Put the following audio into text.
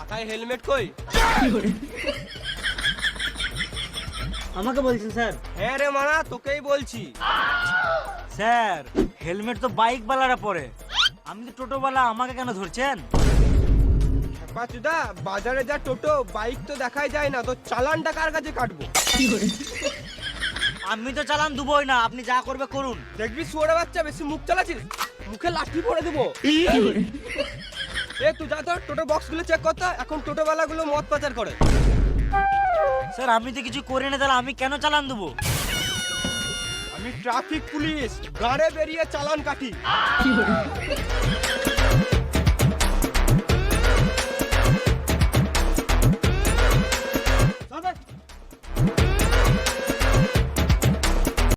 মাথায় হেলমেট কই? আমাকে বলছেন স্যার? হ্যাঁ রে মানা, তোকেই বলছি। স্যার হেলমেট তো বাইক বালারা পরে, আমি তো টোটো বালা, আমাকে কেন ধরছেন? পাচুদা, বাজারে যা টোটো বাইক তো দেখাই যায় না, তো চালানটা কার কাছে কাটবো? আমি তো চালান দুবই না, আপনি যা করবে করুন। দেখবি শুয়োরে বাচ্চা, বেশি মুখ চালাচ্ছিস, মুখে লাঠি পড়ে দেবো। এ তুই যা তো টোটো বক্স গুলো চেক করতে, এখন টোটো বালা গুলো মদ পাচার করে। স্যার আমি তো কিছু করি না, তাহলে আমি কেন চালান দেবো? আমি ট্রাফিক পুলিশ, গাড়ে বেরিয়ে চালান কাটি।